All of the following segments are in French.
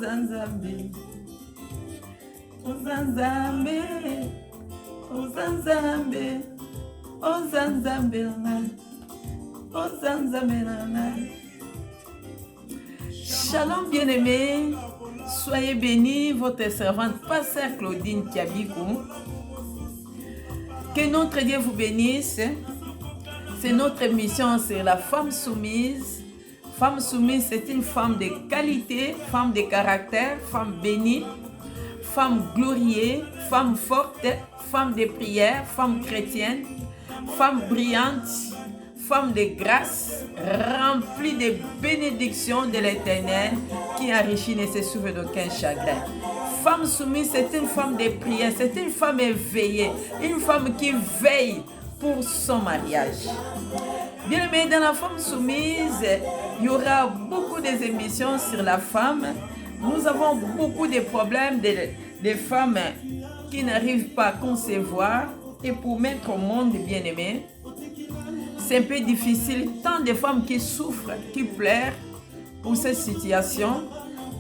Zanzambe, Zanzambe, Zanzambe, Zanzambe, Zanzambe. Shalom bien-aimés, soyez bénis, votre servante Pasteur Claudine Kiabikou. Que notre Dieu vous bénisse. C'est notre émission sur la femme soumise. Femme soumise, c'est une femme de qualité, femme de caractère, femme bénie, femme glorieux, femme forte, femme de prière, femme chrétienne, femme brillante, femme de grâce, remplie de bénédictions de l'Éternel, qui enrichit et se souffre d'aucun chagrin. Femme soumise, c'est une femme de prière, c'est une femme éveillée, une femme qui veille pour son mariage. Bien aimé, dans la femme soumise, il y aura beaucoup d'émissions sur la femme. Nous avons beaucoup de problèmes des femmes qui n'arrivent pas à concevoir et pour mettre au monde, bien aimé. C'est un peu difficile, tant de femmes qui souffrent, qui pleurent pour cette situation.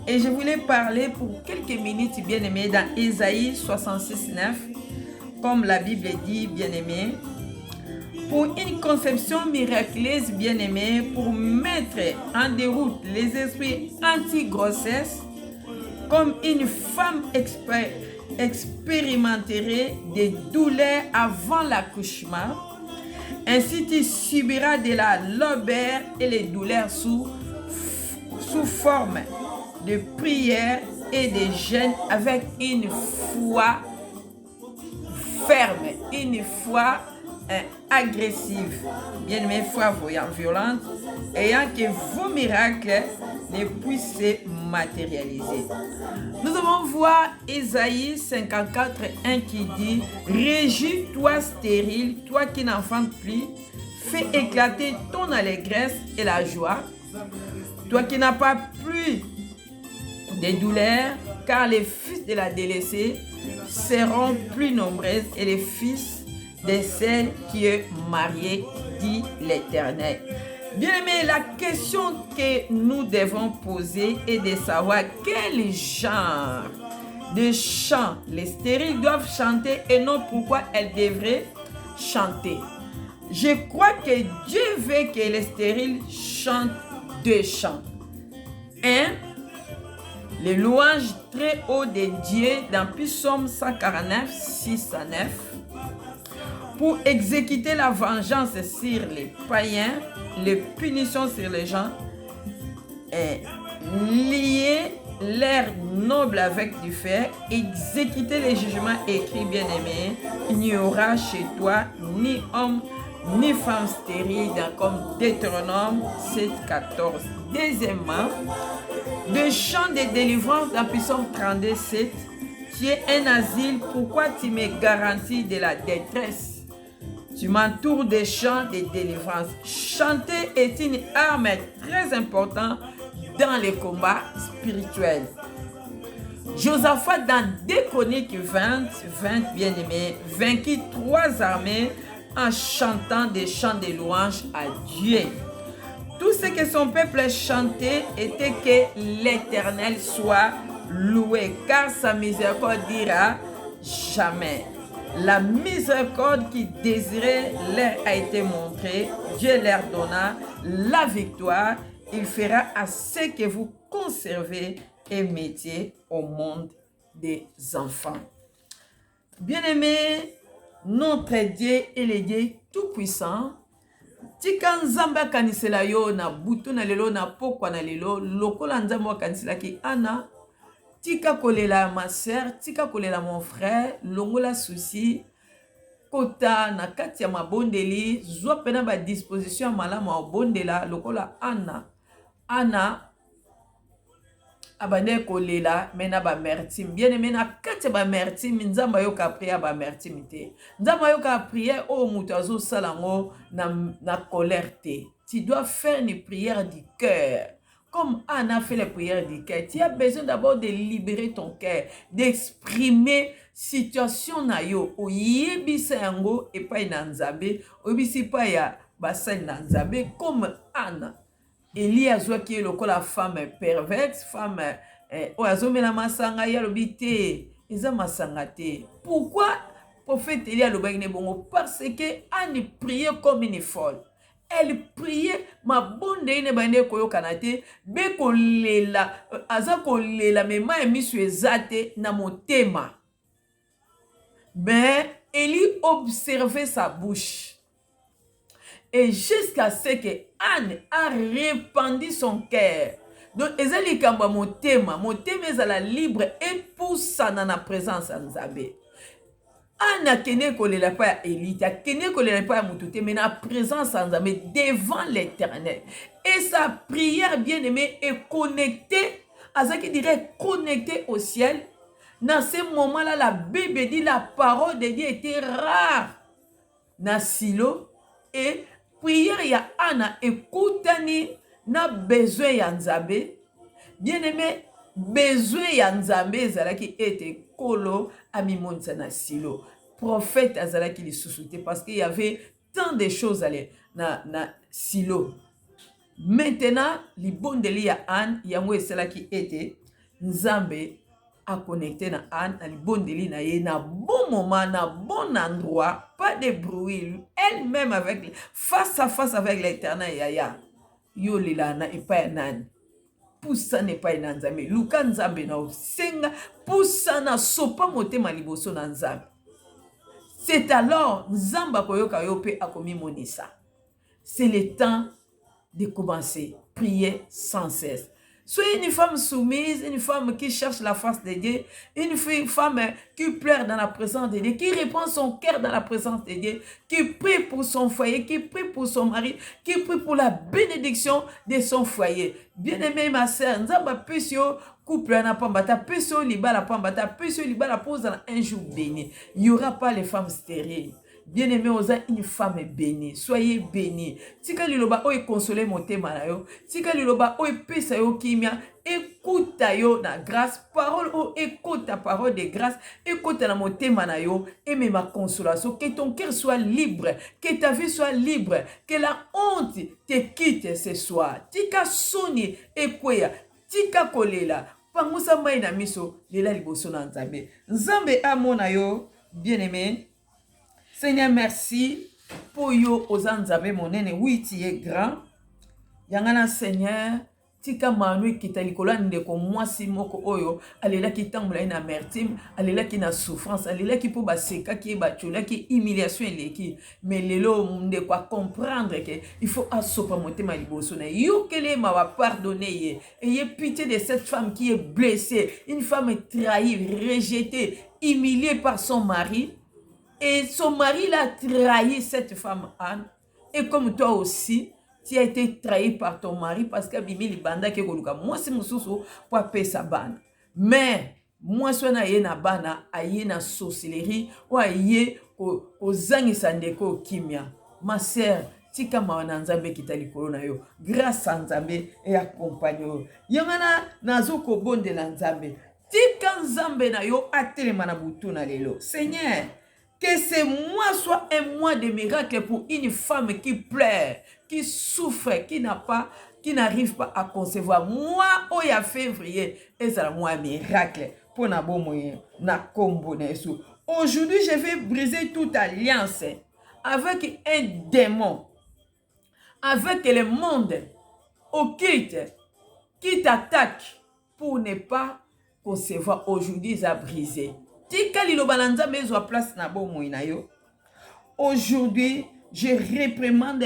Et je voulais parler pour quelques minutes, bien aimé, dans Ésaïe 66:9, comme la Bible dit, bien aimé. Pour une conception miraculeuse, bien-aimée, pour mettre en déroute les esprits anti-grossesse, comme une femme expérimenterait des douleurs avant l'accouchement, ainsi tu subiras de la labeur et les douleurs sous forme de prière et de jeûne avec une foi ferme, une foi agressive, bien aimé, foi violente, ayant que vos miracles ne puissent se matérialiser. Nous allons voir Ésaïe 54:1 qui dit: réjouis-toi stérile, toi qui n'enfantes plus, fais éclater ton allégresse et la joie, toi qui n'as pas plus de douleurs, car les fils de la délaissée seront plus nombreux et les fils de celle qui est mariée, dit l'Éternel. Bien-aimé, la question que nous devons poser est de savoir quel genre de chant les stériles doivent chanter et non pourquoi elles devraient chanter. Je crois que Dieu veut que les stériles chantent deux chants. Un, les louanges très haut de Dieu dans Psaume 149, 6 à 9. Pour exécuter la vengeance sur les païens, les punitions sur les gens, et lier l'air noble avec du fer, exécuter les jugements écrits, bien-aimés, il n'y aura chez toi ni homme ni femme stérile, comme Deutéronome 7:14. Deuxièmement, le chant de délivrance dans Psaume 32:7, tu es un asile, pourquoi tu me garantis de la détresse? Tu m'entoures des chants de délivrance. Chanter est une arme très importante dans les combats spirituels. Josaphat, dans 2 Chroniques 20, bien-aimé, vainquit 3 armées en chantant des chants de louange à Dieu. Tout ce que son peuple chantait était que l'Éternel soit loué, car sa miséricorde dira jamais. La miséricorde qui désirait leur a été montrée. Dieu leur donna la victoire. Il fera à ce que vous conservez et mettiez au monde des enfants. Bien-aimés, notre Dieu est le Dieu tout-puissant. Tika nzamba kanisela yo na butu na lelo na pokwa na lelo lokola nzamba kanisela ki ana. Tika kolela ma sœur, tika kolela mon frère, longola souci, kota na kati ya mabondeli, zwa pena ba disposition malamu ya bondela lokola ana abane kolela mena ba mertim. Bien aimé na kati ba mertim, nzamba yo ka prière ba mertim te. Nzamba yo ka prière o mutu azo salango na colère te. Tu dois faire une prière du cœur. Comme Anna fait les prières du cœur, tu as besoin d'abord de libérer ton cœur, d'exprimer situation na yo. Oyebisa yango epai na Nzambe, oyebisi pa ya basali na Nzambe comme Anna. Élie a joué qui est la femme perverse, femme oyo azomela masanga ye alobi te eza masanga te. Pourquoi prophète Élie alobaki ne bongo? Parce que Anne priait comme une folle. Elle priait ma bonde ne bande koyokana te be kolela aza kolela mema emisu ezate na motema. Mais Élie observait sa bouche. Et jusqu'à ce que Anne a répandu son cœur. Donc, ezali kamba motema ezala libre et poussa dans la présence de Nzambe. Anne a kene kolela pa ya Élie, a kene kolela pa ya mutute, mais na présence de Nzambe devant l'Éternel. Et sa prière bien-aimée est connectée, à ce qui dirait connectée au ciel. Dans ce moment-là, la Bible dit la parole de Dieu était rare dans Silo et prière ya Anna écoutani na besoin ya Nzambe. Bien-aimé, besoin ya Nzambe ezalaki ete kolo amimonisa na Silo. Prophète azalaki li sous-souté parce qu'il y avait tant de choses na Silo. Maintenant, li bondeli ya Anne yango esalaki ete Nzambe a connecté na Anne, na libondeli na ye, na bon moment, na bon endroit, pas de bruit, elle-même avec, face à face avec l'Éternel yaya. Yo lilana et pas nan. Poussa n'est pas nan Nzambe. Luka Nzambe na senga, poussa na sopa motema liboso na Nzambe. C'est alors Nzamba koyoka yo pe akomi monisa. C'est le temps de commencer, prier sans cesse. Soyez une femme soumise, une femme qui cherche la face de Dieu, une femme qui pleure dans la présence de Dieu, qui répand son cœur dans la présence de Dieu, qui prie pour son foyer, qui prie pour son mari, qui prie pour la bénédiction de son foyer. Bien-aimée ma sœur, Nzamba pesio couple na pambata, pesio liba la pambata, pesio liba la pose dans un jour béni. Il n'y aura pas les femmes stériles. Bien-aimé, oza une femme bénie. Soyez bénie. Tika liloba oye consoler motema na yo. Tika liloba oye pesa yo kimia. Écoute yo na grâce. Parole o écoute ta parole de grâce. Écoute na motema na yo. Et même ma consolation. Que ton cœur soit libre. Que ta vie soit libre. Que la honte te quitte ce soir. Tika soni ekweya. Tika kolela. Pangusa mai na miso. Lela liboso na Nzambe. Nzambe amona yo. Bien-aimé. Seigneur, merci pour yo ozanzabe monene. Oui, tu es grand. Yangana Seigneur, tika manu kita likola ndeko mwasi moko oyo, alela ki tambula ina amertume, alela ki na souffrance, alela ki po baseka ki bachula ki humiliation eleki. Mais lelo ndeko a comprendre que il faut asopa motema liboso na yo kele ma va pardonner ye. Ayez pitié de cette femme qui est blessée, une femme trahie, rejetée, humiliée par son mari. Et son mari l'a trahi, cette femme Anne. Et comme toi aussi, tu as été trahi par ton mari parce que Bibi Banda ke koluka. Moi c'est mususu pour payer sa bana. Mais moi soit na ye na bana, aye na sorcellerie ou aye ko zangi sandeko kimia. Ma sœur, tika mawana Nzambe kitali korona yo. Grâce à Nzambe et accompagne yo. Yangana nazo ko bonde na Nzambe. Tika Nzambe na yo atelema na butu na lelo. Seigneur, que ce mois soit un mois de miracle pour une femme qui pleure, qui souffre, qui n'arrive pas à concevoir. Moi, au ya février, et c'est un mois miracle pour na bon moyen, na combo nesu. Aujourd'hui, je vais briser toute alliance avec un démon, avec le monde occulte qui t'attaque pour ne pas concevoir. Aujourd'hui, ça a brisé. Aujourd'hui, je réprimande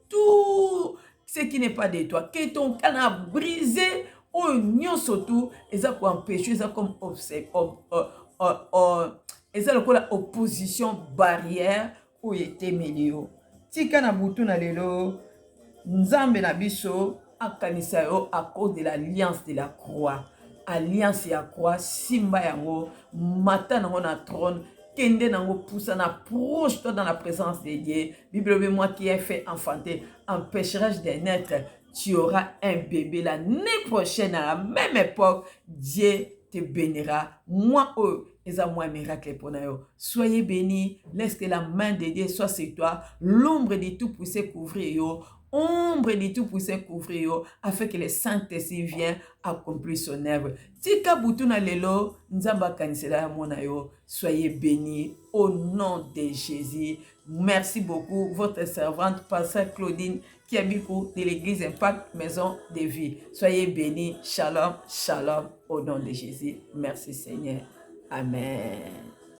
tout ce qui n'est pas de toi. Que ton cœur a brisé, ou non surtout, et ça pour empêcher, ça comme opposition barrière où il était milieu. Tika na butu na lelo, Nzambe na biso akanisa yo à cause de l'alliance de la croix. Alliance ya croix, simba yango, mata nango na trône, kende nango poussa na proche-toi dans la présence de Dieu. Bible, moi qui ai fait enfanter, empêcherai-je de naître, tu auras un bébé l'année prochaine à la même époque, Dieu te bénira. Moi, et à moi, miracle pour nous. Soyez bénis, laisse que la main de Dieu soit sur toi, l'ombre de tout puisse couvrir yo. ombre du Tout-Puissant couvrir afin que le Saint-Esprit vienne accomplir son œuvre. Tika butuna lelo, nzamba kanisela ya mona yo. Soyez bénis au nom de Jésus. Merci beaucoup, votre servante, Pasteur Claudine Kiabikou de l'église Impact Maison de Vie. Soyez bénis. Shalom, shalom, au nom de Jésus. Merci Seigneur. Amen.